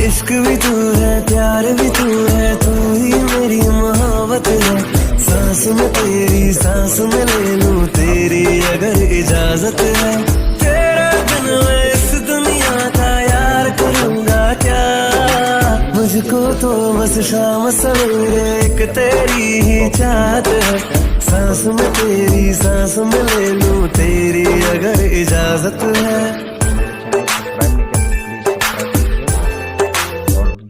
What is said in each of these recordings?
इश्क भी तू है, प्यार भी तू है, तू ही मेरी मोहब्बत है। सांस में तेरी सांस में ले लूं तेरी अगर इजाजत है। तेरा बिन मैं इस दुनिया का यार करूंगा क्या। मुझको तो बस शाम सवेरे एक तेरी ही चाहत है। सांस में तेरी सांस में ले लूं तेरी अगर इजाजत है।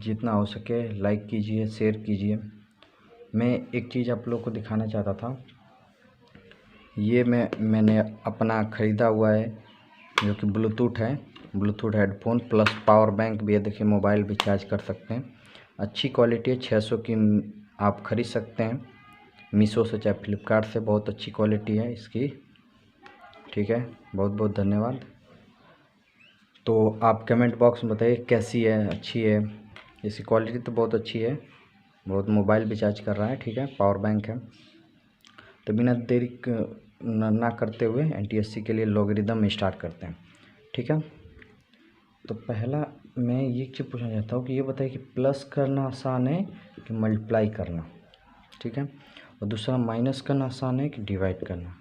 जितना हो सके लाइक कीजिए, शेयर कीजिए। मैं एक चीज़ आप लोग को दिखाना चाहता था। ये मैंने अपना ख़रीदा हुआ है जो कि ब्लूटूथ है, Bluetooth headphone plus power bank भी है। देखिए मोबाइल भी चार्ज कर सकते हैं। अच्छी क्वालिटी है, 600 की आप ख़रीद सकते हैं मीशो से चाहे फ्लिपकार्ट से। बहुत अच्छी क्वालिटी है इसकी, ठीक है। बहुत बहुत धन्यवाद। तो आप कमेंट बॉक्स में बताइए कैसी है, अच्छी है। इसकी क्वालिटी तो बहुत अच्छी है, बहुत मोबाइल भी चार्ज कर रहा है, ठीक है। पावर बैंक है। तो बिना देरी ना करते हुए NTSC के लिए लॉगरिदम स्टार्ट करते हैं, ठीक है। तो पहला मैं ये चीज़ पूछना चाहता हूँ कि ये बताइए कि प्लस करना आसान है कि मल्टीप्लाई करना, ठीक है। और दूसरा माइनस करना आसान है कि डिवाइड करना,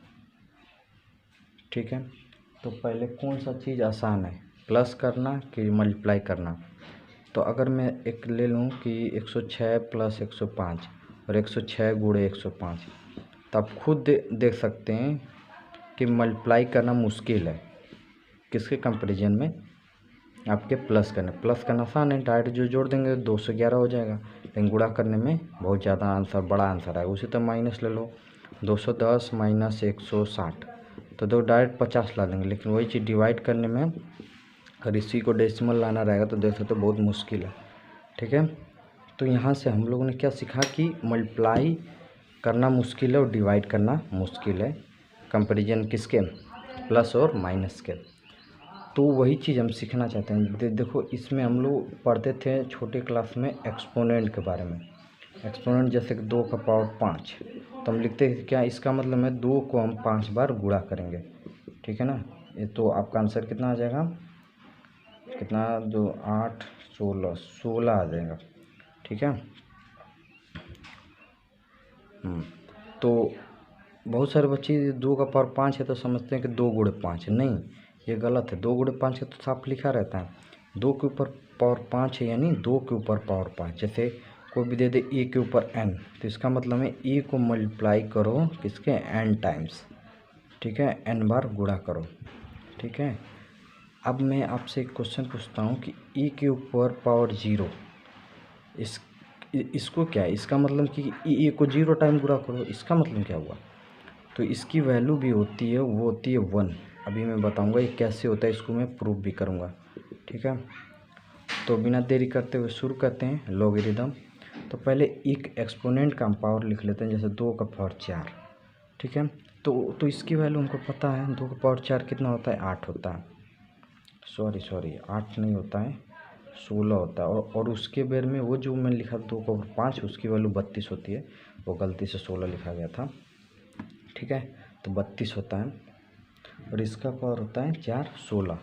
ठीक है। तो पहले कौन सा चीज़ आसान है, प्लस करना कि मल्टीप्लाई करना। तो अगर मैं एक ले लूँ कि 106 + 105 और 106 × 105, तो आप खुद देख सकते हैं कि मल्टीप्लाई करना मुश्किल है। किसके कंपैरिजन में, आपके प्लस करना आसान है। डायरेक्ट जो जोड़ देंगे 211 हो जाएगा। लेकिन गुणा करने में बहुत ज़्यादा आंसर, बड़ा आंसर आएगा। उसी तरह माइनस ले लो, 210 - 160, तो दो डायरेक्ट 50 ला देंगे। लेकिन वही चीज़ डिवाइड करने में अगर इसी को डेसिमल लाना रहेगा तो देख सकते हो बहुत मुश्किल है, ठीक है। तो यहाँ से हम लोगों ने क्या सीखा कि मल्टीप्लाई करना मुश्किल है और डिवाइड करना मुश्किल है, कंपैरिजन किसके, प्लस और माइनस के। तो वही चीज़ हम सीखना चाहते हैं। देखो इसमें हम लोग पढ़ते थे छोटे क्लास में एक्सपोनेंट के बारे में। एक्सपोनेंट जैसे कि 2 का पावर 5, तो हम लिखते हैं क्या, इसका मतलब है 2 को हम 5 बार गुणा करेंगे, ठीक है ना। ये तो आपका आंसर कितना आ जाएगा, कितना, 2 8 16 आ जाएगा, ठीक है। तो बहुत सारे बच्चे 2 का पावर 5 है तो समझते हैं कि 2 × 5, नहीं, ये गलत है। 2 × 5 है तो साफ लिखा रहता है 2 के ऊपर पावर 5 है, यानी 2 के ऊपर पावर 5। जैसे कोई भी दे दे a के ऊपर n, तो इसका मतलब है a को मल्टीप्लाई करो किसके, n टाइम्स, ठीक है, n बार गुणा करो, ठीक है। अब मैं आपसे एक क्वेश्चन पूछता हूँ कि a के ऊपर पावर 0, इसको क्या है, इसका मतलब कि a को 0 टाइम गुणा करो, इसका मतलब क्या हुआ। तो इसकी वैल्यू भी होती है, वो होती है 1। अभी मैं बताऊंगा ये कैसे होता है, इसको मैं प्रूफ भी करूंगा, ठीक है। तो बिना देरी करते हुए शुरू करते हैं लॉगरिदम। तो पहले एक एक्सपोनेंट का हम पावर लिख लेते हैं, जैसे 2 का पावर 4, ठीक है। तो इसकी वैल्यू हमको पता है, 2 का पावर 4 कितना होता है, 8 होता है। सॉरी 8 नहीं होता है, 16 होता है। और उसके बेर में वो जो मैंने लिखा 2 का पावर 5, उसकी वैल्यू 32 होती है, वो गलती से 16 लिखा गया था, ठीक है। तो 32 होता है और इसका पावर होता है 4 16,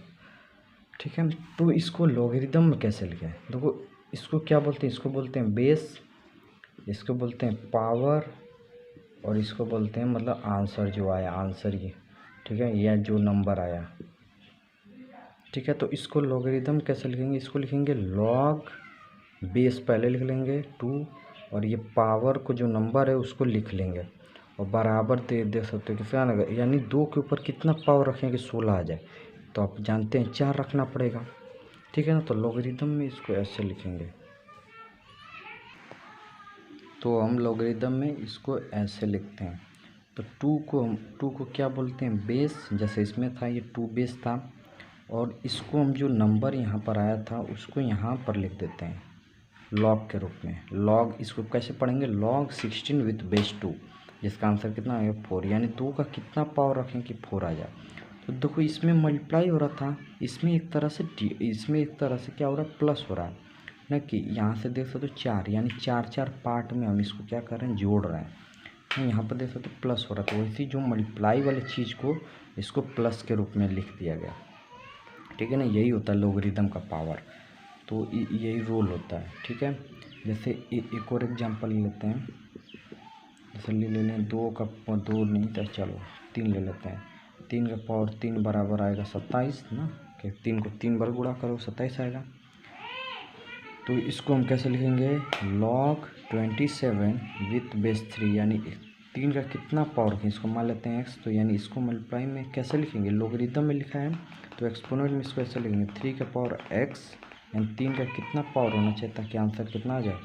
ठीक है। तो इसको लॉगरिदम में कैसे लिखें, देखो इसको क्या बोलते हैं, इसको बोलते हैं बेस, इसको बोलते हैं पावर, और इसको बोलते हैं मतलब आंसर जो आया, आंसर ये, ठीक है, यह जो नंबर आया, ठीक है। तो इसको लॉगरिदम कैसे लिखेंगे, इसको लिखेंगे लॉग, बेस पहले लिख लेंगे 2, और ये पावर को जो नंबर है उसको लिख लेंगे, और बराबर दे सकते हो किसका आएगा, यानी 2 के ऊपर कितना पावर रखेंगे, 16 आ जाए। तो आप जानते हैं 4 रखना पड़ेगा, ठीक है ना। तो लॉगरिदम में इसको ऐसे लिखेंगे, तो हम लॉगरिदम में इसको ऐसे लिखते हैं। तो 2 को क्या बोलते हैं, बेस। जैसे इसमें था ये 2 बेस था, और इसको हम जो नंबर यहाँ पर आया था उसको यहाँ पर लिख देते हैं लॉग के रूप में। लॉग इसको कैसे पढ़ेंगे, लॉग 16 विथ बेस 2, जिसका आंसर कितना आएगा 4, यानी 2 का कितना पावर रखें कि 4 आ जाए। तो देखो इसमें मल्टीप्लाई हो रहा था, इसमें एक तरह से क्या हो रहा है, प्लस हो रहा है ना, कि यहाँ से देख सकते हो 4, यानी 4 पार्ट में हम इसको क्या कर रहे हैं, जोड़ रहे हैं। यहाँ पर देख सकते हो प्लस हो रहा था, वैसे जो मल्टीप्लाई वाली चीज़ को इसको प्लस के रूप में लिख दिया गया, ठीक है ना। यही होता है लॉगरिदम का पावर। तो यही रूल होता है, ठीक है। जैसे एक और एग्जांपल ले लेते हैं, जैसे ले लें 2 का 2 नहीं तो चलो 3 ले लेते हैं। 3 का पावर 3 बराबर आएगा 27 ना, कि 3 को 3 बार गुणा करो 27 आएगा। तो इसको हम कैसे लिखेंगे, log 27 विथ बेस 3, यानी 3 का कितना पावर है इसको मान लेते हैं x, तो यानी इसको मल्टीप्लाई में कैसे लिखेंगे, लोगरिथम में लिखा है तो एक्सपोनेंट में इसको ऐसे लिखेंगे 3 का पावर x, यानी 3 का कितना पावर होना चाहिए ताकि आंसर कितना आ जाए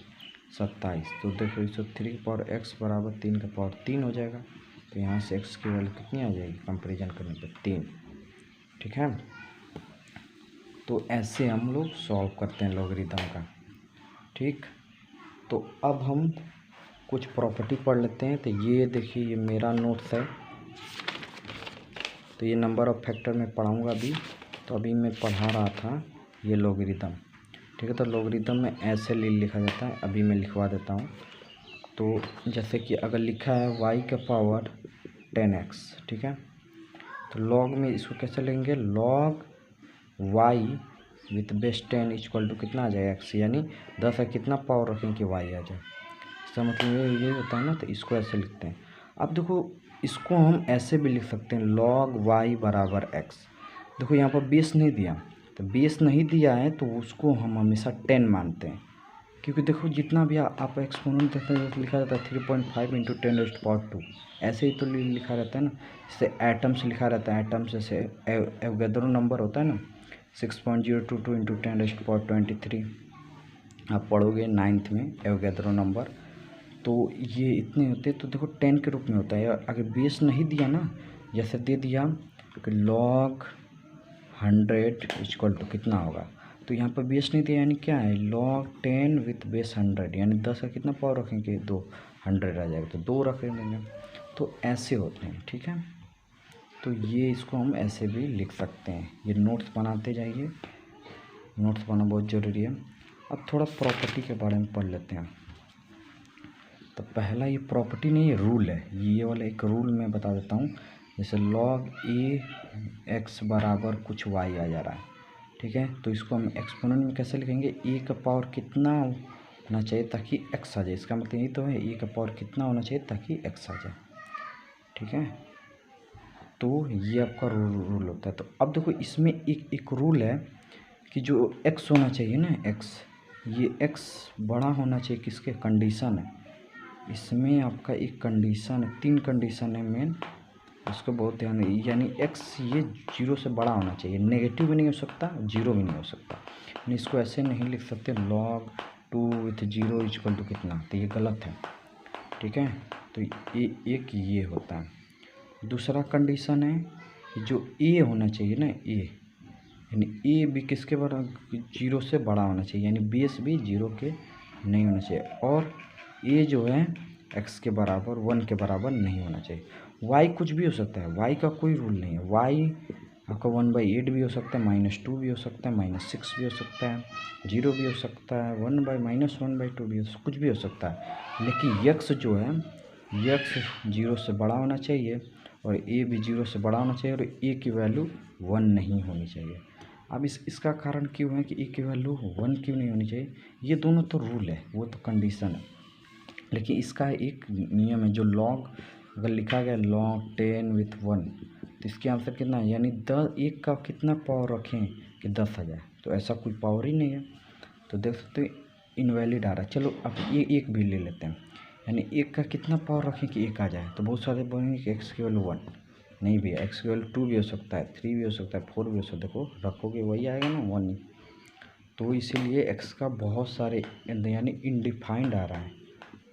27। तो देखो इसको 3 का पावर x बराबर 3 का पावर 3 हो जाएगा। तो यहाँ से x की वैल्यू कितनी आ जाएगी कंपेरिजन करने पर 3, ठीक है। तो ऐसे हम लोग सॉल्व करते हैं लॉगरिथम का, ठीक। तो अब हम कुछ प्रॉपर्टी पढ़ लेते हैं। तो ये देखिए ये मेरा नोट्स है, तो ये नंबर ऑफ फैक्टर में पढ़ाऊँगा अभी। तो अभी मैं पढ़ा रहा था ये लॉगरिथम, ठीक है। तो लॉगरिथम में ऐसे लिखा जाता है, अभी मैं लिखवा देता हूँ। तो जैसे कि अगर लिखा है y का पावर 10x, ठीक है। तो लॉग में इसको कैसे लेंगे, log y with base 10 equal to कितना आ जाएगा x, यानी 10 का कितना पावर रखें कि y आ जाए। इसका मतलब ये होता है ना, तो इसको ऐसे लिखते हैं। अब देखो इसको हम ऐसे भी लिख सकते हैं log y बराबर x। देखो यहाँ पर बेस नहीं दिया, तो बेस नहीं दिया है तो उसको हम हमेशा 10 मानते हैं, क्योंकि देखो जितना भी आप एक्सपोनेंट देते हैं जैसे लिखा रहता है 3.5 इंटू 10⁻², ऐसे ही तो लिखा रहता है ना। जैसे एटम्स लिखा रहता है, एटम्स जैसे एवोगैड्रो नंबर होता है ना 6.022 इंटू 10⁻23, आप पढ़ोगे 9th में एवोगैड्रो नंबर, तो ये इतने होते हैं। तो देखो 10 के रूप में होता है। अगर बेस नहीं दिया ना, जैसे दे दिया कि log 100 इक्वल टू कितना होगा, तो यहाँ पर बेस नहीं दिया यानी क्या है log 10 विथ बेस 100, यानी 10 का कितना पावर रखेंगे 2, 100 आ जाएगा तो 2 रख देंगे। तो ऐसे होते हैं, ठीक है। तो ये इसको हम ऐसे भी लिख सकते हैं। ये नोट्स बनाते जाइए, नोट्स बनाना बहुत ज़रूरी है। अब थोड़ा प्रॉपर्टी के बारे में पढ़ लेते हैं। तो पहला ये प्रॉपर्टी नहीं, ये रूल है। ये वाला एक रूल मैं बता देता हूँ। जैसे log a x बराबर कुछ y आ जा रहा है, ठीक है। तो इसको हम एक्सपोनेंट में कैसे लिखेंगे, a का पावर कितना होना चाहिए ताकि x आ जाए। इसका मतलब ये तो है a का पावर कितना होना चाहिए ताकि x आ जाए, ठीक है। तो ये आपका रूल होता है। तो अब देखो इसमें एक रूल है कि जो x होना चाहिए ना, x, ये x बड़ा होना चाहिए, किसके कंडीशन है इसमें आपका एक कंडीशन है, 3 कंडीशन है मेन, इसको बहुत ध्यान है। यानी x ये 0 से बड़ा होना चाहिए, नेगेटिव भी नहीं हो सकता, 0 भी नहीं हो सकता। यानी इसको ऐसे नहीं लिख सकते log 2 विथ 0 इक्वल टू कितना, तो ये गलत है, ठीक है। तो ये एक ये होता है। दूसरा कंडीशन है कि जो a होना चाहिए ना, a, यानी a भी किसके बराबर 0 से बड़ा होना चाहिए, यानी बेस भी 0 के नहीं होना चाहिए। और a जो है x के बराबर 1 के बराबर नहीं होना चाहिए। y कुछ भी हो सकता है, y का कोई रूल नहीं है। y आपका 1/8 भी हो सकता है, -2 भी हो सकता है, -6 भी हो सकता है, 0 भी हो सकता है, -1/2 भी कुछ भी हो सकता है। लेकिन x जो है, x 0 से बड़ा होना चाहिए और a भी 0 से बड़ा होना चाहिए और a की वैल्यू 1 नहीं होनी चाहिए। अब इसका कारण क्यों है कि a की वैल्यू 1 क्यों नहीं होनी चाहिए, ये दोनों तो रूल है, वो तो कंडीशन है। लेकिन इसका एक नियम है, जो log अगर लिखा गया log 10 विथ 1, तो इसके आंसर कितना है, यानी 1 का कितना पावर रखें कि 10 आ जाए, तो ऐसा कोई पावर ही नहीं है। तो देख सकते हो इनवैलिड आ रहा है। चलो अब ये एक भी ले लेते हैं, यानी 1 का कितना पावर रखें कि 1 आ जाए। तो बहुत सारे बोलेंगे कि x की वैल्यू 1 नहीं भी है, x की वैल्यू 2 भी हो सकता है, 3 भी हो सकता है, 4 भी हो सकता है। देखो रखोगे वही आएगा ना 1 ही। तो इसीलिए x का बहुत सारे यानी इनडिफाइंड आ रहा है,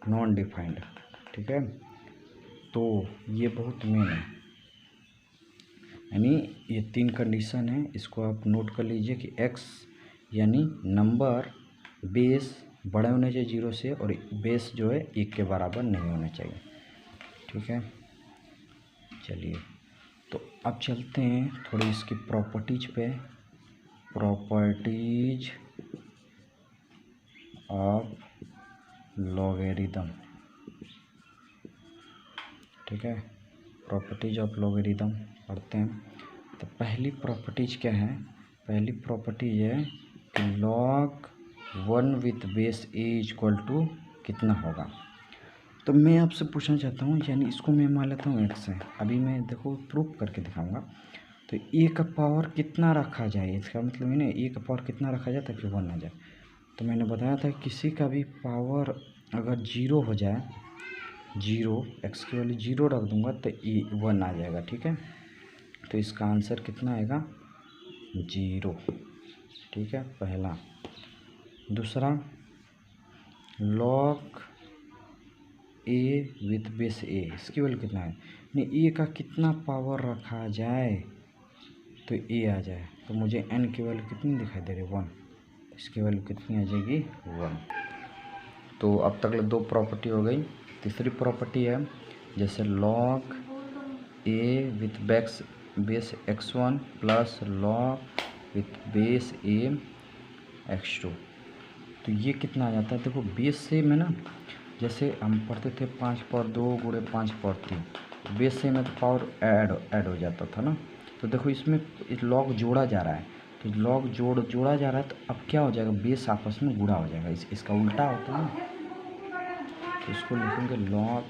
नॉन डिफाइंड, ठीक है। तो ये बहुत मेन है, यानी ये 3 कंडीशन है, इसको आप नोट कर लीजिए कि x यानी नंबर बेस बड़े होने चाहिए 0 से और बेस जो है 1 के बराबर नहीं होना चाहिए, ठीक है। चलिए तो अब चलते हैं थोड़ी इसकी प्रॉपर्टीज पे, प्रॉपर्टीज ऑफ लॉगरिथम, ठीक है। प्रॉपर्टीज ऑफ लॉगरिथम पढ़ते हैं। तो पहली प्रॉपर्टीज क्या है, पहली प्रॉपर्टी है कि log 1 with base a equal to कितना होगा। तो मैं आपसे पूछना चाहता हूँ, यानी इसको मैं मान लेता हूँ x है। अभी मैं देखो प्रूफ करके दिखाऊंगा। तो a का पावर कितना रखा जाए, इसका मतलब है ना a का पावर कितना रखा जाए ताकि 1 आ जाए। तो मैंने बताया था किसी का भी पावर अगर 0 हो जाए, 0 x की वैल्यू 0 रख दूंगा तो ए 1 आ जाएगा, ठीक है। तो इसका आंसर कितना आएगा, 0, ठीक है, पहला। दूसरा, log a with base a, इसकी वैल्यू कितना है, नहीं a का कितना पावर रखा जाए तो a आ जाए। तो मुझे n की वैल्यू कितनी दिखाई दे रही है, 1, इसकी वैल्यू कितनी आ जाएगी, 1। तो अब तक 2 प्रॉपर्टी हो गई। तीसरी प्रॉपर्टी है जैसे log a with base x1 plus log with base a x2। तो ये कितना आ जाता है, देखो बेस से में ना, जैसे हम पढ़ते थे 5 पावर 2 गुणे 5 पावर 3, बेस से में तो पावर ऐड हो जाता था ना। तो देखो इसमें लॉग जोड़ा जा रहा है, तो लॉग जोड़ा जा रहा है, तो अब क्या हो जाएगा, बेस आपस में गुणा हो जाएगा, इसका उल्टा होता है ना। तो इसको लिखेंगे लॉग,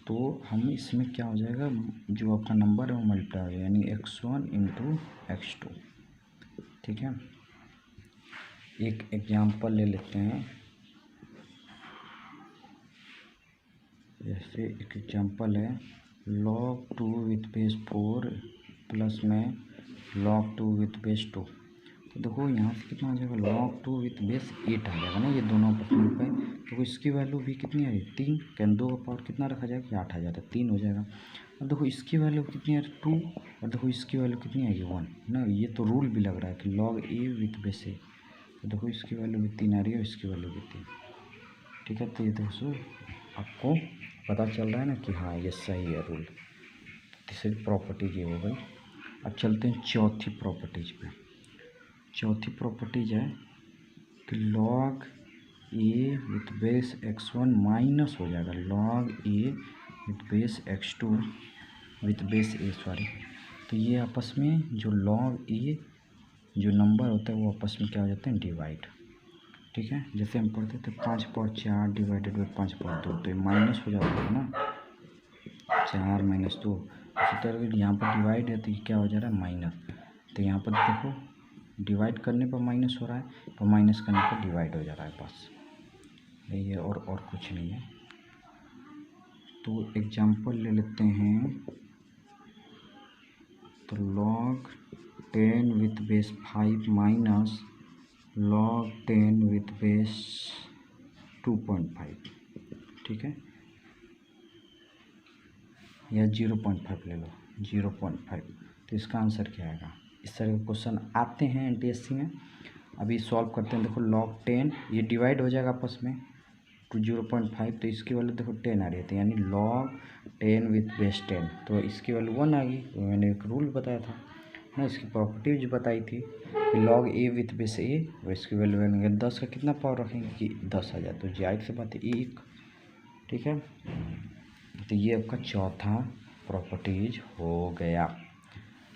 तो हम इसमें क्या हो जाएगा, जो आपका नंबर है वो मल्टीप्लाई हो जाएगा, यानी x1 इंटू x2, ठीक है। एक एग्जाम्पल ले लेते हैं, जैसे एक एग्जाम्पल है log 2 विथ बेस 4 प्लस में log 2 विथ बेस 2। तो देखो यहाँ से कितना आ जाएगा, log 2 विथ बेस 8 आ जाएगा ना, ये दोनों आपस में पे। तो इसकी वैल्यू भी कितनी आ रही है, 3, कैन 2 का पावर कितना रखा जाएगा, 8 आ जाता है, 3 हो जाएगा। अब देखो इसकी वैल्यू कितनी आ रही है, 2, और देखो इसकी वैल्यू कितनी आएगी, 1 ना। ये तो रूल भी लग रहा है कि log a with base a। तो देखो इसकी वैल्यू भी 3 आ रही है और इसकी वैल्यू भी 3, ठीक है। तो ये दोस्तों आपको पता चल रहा है ना कि हाँ ये सही है रूल। तीसरी प्रॉपर्टीज ये हो गई। अब चलते हैं चौथी प्रॉपर्टीज पे। चौथी प्रॉपर्टीज है कि log a with base x1 minus हो जाएगा log a with base x2 with base a, sorry. तो ये आपस में जो log a जो नंबर होता है वो आपस में क्या हो जाते हैं, डिवाइड, ठीक है। जैसे हम पढ़ते थे 5 पावर 4 डिवाइडेड बाई 5 पावर 2, तो ये माइनस हो जाता है ना, 4 माइनस 2। इसी तरह यहाँ पर डिवाइड है तो ये क्या हो जा रहा है, माइनस। तो यहाँ पर देखो डिवाइड करने पर माइनस हो रहा है, और माइनस करने पर डिवाइड हो जा रहा है, बस यही है, और कुछ नहीं है। तो एग्जाम्पल ले लेते हैं, तो log 10 with base 5 minus log 10 with base 2.5, ठीक है, या 0.5 ले लो, 0.5। तो इसका आंसर क्या आएगा। इस तरह के क्वेश्चन आते हैं एनटीएससी में। अभी सॉल्व करते हैं। देखो log 10 ये डिवाइड हो जाएगा आपस में टू 0.5, तो इसकी वैल्यू देखो 10 आ रही है, यानी log 10 विथ बेस 10, तो इसकी वैल्यू 1 आ गई। तो मैंने एक रूल बताया था ना, इसकी प्रॉपर्टीज बताई थी कि log a with base a, और इसकी वैल्यू बनेंगे 10 का कितना पावर रखेंगे कि 10 आ जाए, तो जाहिर सी बात है 1, ठीक है। तो ये आपका चौथा प्रॉपर्टीज हो गया,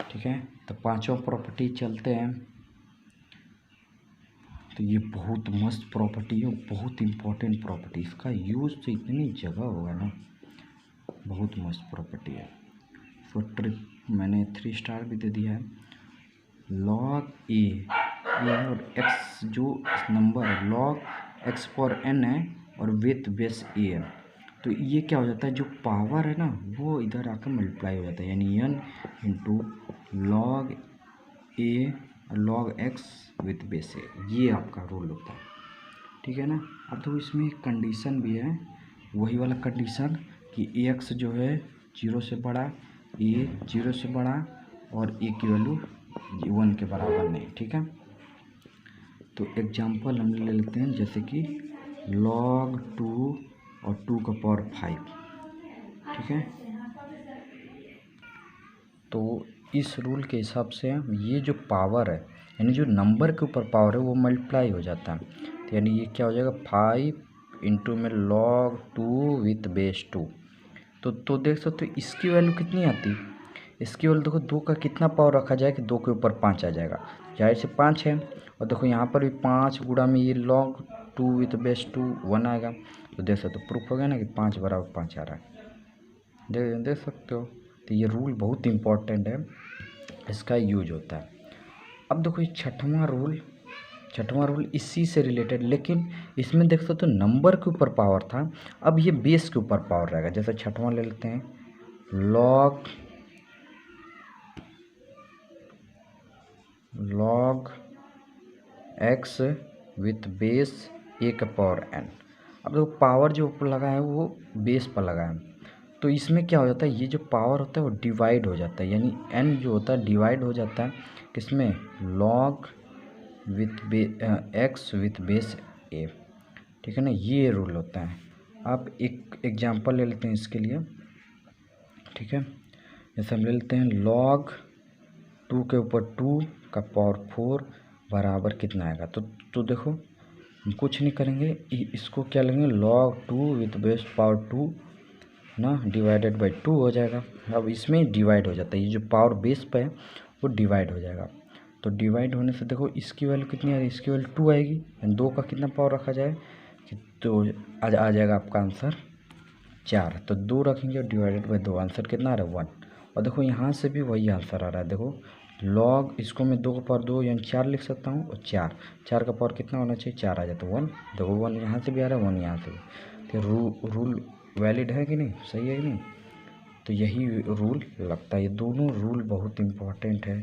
ठीक है। तो पांचवा प्रॉपर्टी चलते हैं। तो ये बहुत मस्त प्रॉपर्टी है, बहुत इम्पोर्टेंट प्रॉपर्टी, इसका यूज़ तो इतनी जगह होगा ना, बहुत मस्त प्रॉपर्टी है। इसको ट्रिप मैंने 3 स्टार भी दे दिया है। log a और x जो नंबर है log x पर n है और विथ बेस a है, तो ये क्या हो जाता है, जो पावर है ना वो इधर आकर मल्टीप्लाई हो जाता है, यानी n into log a log x with base a, ये आपका रूल होता है, ठीक है ना। अब तो इसमें एक कंडीशन भी है, वही वाला कंडीशन कि x जो है 0 से बड़ा, a 0 से बड़ा, और a की वैल्यू 1 के बराबर नहीं, ठीक है। तो एग्जांपल हम ले लेते हैं, जैसे कि log 2 और 2 का पावर 5, ठीक है। तो इस रूल के हिसाब से ये जो पावर है, यानी जो नंबर के ऊपर पावर है वो मल्टीप्लाई हो जाता है, तो यानी ये क्या हो जाएगा 5 इंटू में log 2 विथ बेस 2। तो देख सकते हो इसकी वैल्यू कितनी आती, इसकी वैल्यू देखो 2 का कितना पावर रखा जाए कि 2 के ऊपर 5 आ जाएगा, जाहिर से 5 है। और देखो यहाँ पर भी 5 गुणा में ये log 2 विथ बेस 2 1 आएगा, तो देख सकते हो प्रूफ हो गया ना कि 5 बराबर 5 आ रहा है, देख सकते हो। तो ये रूल बहुत इंपॉर्टेंट है, इसका यूज होता है। अब देखो ये छठवां रूल इसी से रिलेटेड, लेकिन इसमें देख सकते हो नंबर के ऊपर पावर था, अब ये बेस के ऊपर पावर रहेगा। जैसे छठवां ले लेते हैं, log x with base a का पावर n। अब देखो पावर जो ऊपर लगा है वो बेस पर लगा है, तो इसमें क्या हो जाता है, ये जो पावर होता है वो डिवाइड हो जाता है, यानी n जो होता है डिवाइड हो जाता है किसमें, log x with base a, ठीक है ना। ये रूल होता है। आप एक एग्जांपल ले लेते हैं इसके लिए, ठीक है। जैसे हम ले लेते हैं log 2 के ऊपर 2 का पावर 4 बराबर कितना आएगा, तो देखो हम कुछ नहीं करेंगे, इसको क्या लेंगे, log 2 विथ बेस पावर 2 ना डिवाइडेड बाई 2 हो जाएगा। अब इसमें डिवाइड हो जाता है, ये जो पावर बेस पे है वो डिवाइड हो जाएगा। तो डिवाइड होने से देखो इसकी वैल्यू कितनी आ रही है, इसकी वैल्यू 2 आएगी, 2 का कितना पावर रखा जाए कि तो आ जाएगा आपका आंसर 4। तो 2 रखेंगे और डिवाइडेड बाई 2, आंसर कितना आ रहा है 1। और देखो यहाँ से भी वही आंसर आ रहा है, देखो log इसको मैं 2 का पावर 2 यानी 4 लिख सकता हूँ, और 4 का पावर कितना होना चाहिए, 4 आ जाए तो 1। देखो 1 यहाँ से भी आ रहा है, 1 यहाँ से भी। तो रूल वैलिड है कि नहीं, सही है कि नहीं। तो यही रूल लगता है, ये दोनों रूल बहुत इम्पोर्टेंट है।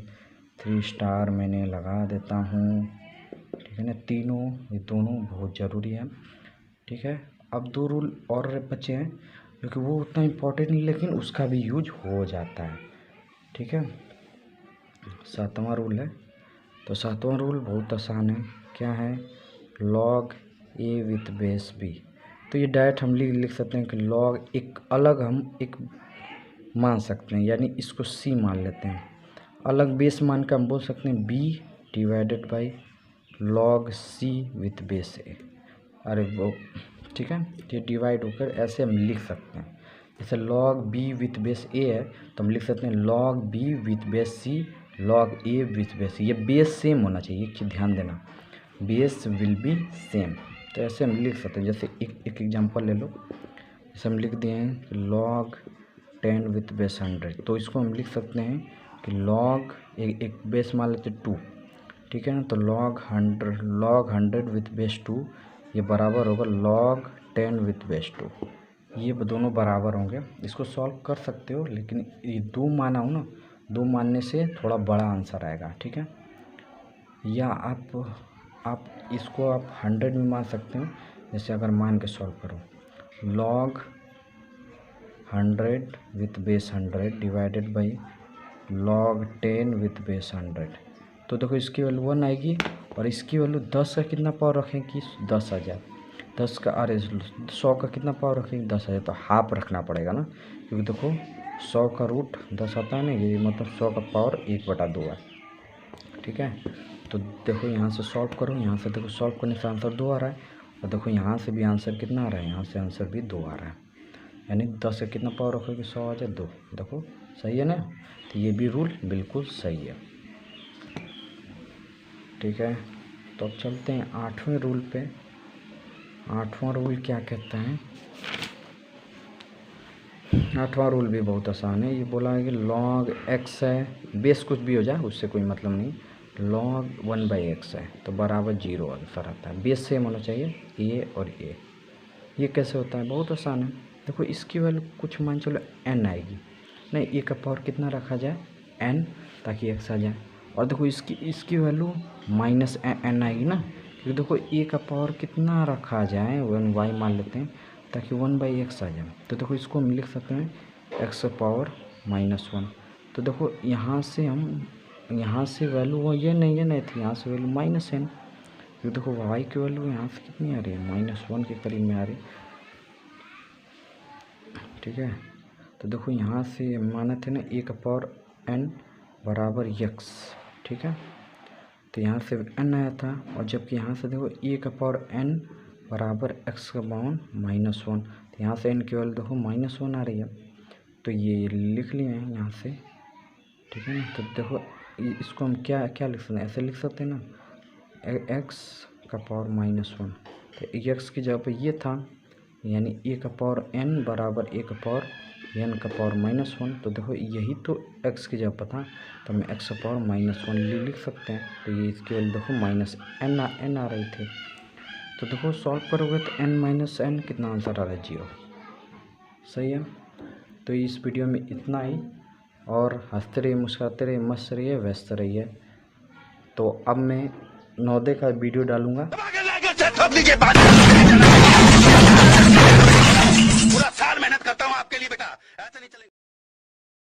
3 स्टार मैंने लगा देता हूँ, ठीक है ना। ये दोनों बहुत ज़रूरी है, ठीक है। अब 2 रूल और बचे हैं, क्योंकि वो उतना इम्पोर्टेंट नहीं, लेकिन उसका भी यूज हो जाता है, ठीक है। 7वां रूल है, तो 7वां रूल बहुत आसान है, क्या है, log a with base b। तो ये डायरेक्ट हम लिख सकते हैं कि log एक अलग हम एक मान सकते हैं, यानी इसको c मान लेते हैं, अलग बेस मान का हम बोल सकते हैं b divided by log c with base a। अरे वो ठीक है, ये डिवाइड होकर ऐसे हम लिख सकते हैं। जैसे log b with base a है, तो हम लिख सकते हैं log b with base c log a with base. ये बेस सेम होना चाहिए, एक चीज़ ध्यान देना, बेस विल बी सेम। तो ऐसे हम लिख सकते हैं। जैसे एक एग्जांपल ले लो, जैसे हम लिख दिए हैं log 10 विथ बेस 100, तो इसको हम लिख सकते हैं कि log एक बेस मान लेते 2, ठीक है ना। तो log 100 विथ बेस 2 ये बराबर होगा log 10 विथ बेस 2। ये दोनों बराबर होंगे, इसको सॉल्व कर सकते हो, लेकिन ये 2 माना हो ना, 2 मानने से थोड़ा बड़ा आंसर आएगा, ठीक है। या आप इसको आप 100 में मान सकते हो। जैसे अगर मान के सॉल्व करो log 100 with base 100 divided by log 10 with base 100, तो देखो इसकी वैल्यू 1 आएगी, और इसकी वैल्यू 10 का कितना पावर रखें कि 10 आ जाए, 10 का अरे 100 का कितना पावर रखेंगे 10 आ जाए, तो हाफ रखना पड़ेगा ना, क्योंकि देखो 100 का रूट 10 आता है ना, ये मतलब 100 का पावर 1/2 है, ठीक है। तो देखो यहाँ से सॉल्व करो, यहाँ से देखो सॉल्व करने से आंसर 2 आ रहा है, और देखो यहाँ से भी आंसर कितना आ रहा है, यहाँ से आंसर भी 2 आ रहा है, यानी 10 का कितना पावर रखोगे 100 आ जाए 2। देखो सही है ना, तो ये भी रूल बिल्कुल सही है, ठीक है। तो अब चलते हैं 8वें रूल पे। 8वां रूल क्या कहता है, 8वां रूल भी बहुत आसान है। ये बोला है कि log x है, बेस कुछ भी हो जाए उससे कोई मतलब नहीं, log 1/x है तो बराबर 0 आंसर आता है। बेस सेम होना चाहिए a और a। ये कैसे होता है, बहुत आसान है। देखो इसकी वैल्यू कुछ मान चलो n आएगी, नहीं a का पावर कितना रखा जाए n, ताकि x आ जाए। और देखो इसकी वैल्यू -n आएगी ना, क्योंकि देखो a का पावर कितना रखा जाए 1y मान लेते हैं, ताकि 1/x आ जाए। तो देखो इसको हम लिख सकते हैं x का पावर -1। तो देखो यहाँ से वैल्यू ये नहीं थी, यहाँ से वैल्यू -n, क्योंकि देखो y की वैल्यू यहाँ से कितनी आ रही है -1 के करीब में आ रही, ठीक है। तो देखो यहाँ से माना थे ना a का पावर n बराबर x, ठीक है। तो यहाँ से n आया था, और जबकि यहाँ से देखो a का पावर n बराबर x का पावर -1, तो यहाँ से n की वैल्यू देखो -1 आ रही है। तो ये लिख लिए हैं यहाँ से ठीक है ना। तो देखो इसको हम क्या क्या लिख सकते हैं, ऐसे लिख सकते हैं ना, x का पावर -1। तो x की जगह पे ये था, यानी a का पावर n बराबर a का पावर n का पावर -1। तो देखो यही तो x की जगह पर था, तो हम x का पावर -1 लिख सकते हैं। तो ये इसकी वैल्यू देखो -n आ रही थी। तो देखो सॉल्व करोगे तो n कितना आंसर आ रहा है, 0। सही है। तो इस वीडियो में इतना ही, और हंसते रहिए, मुस्कुराते रहिए, मस्त रहिए, व्यस्त रहिए। तो अब मैं 9 का वीडियो डालूँगा।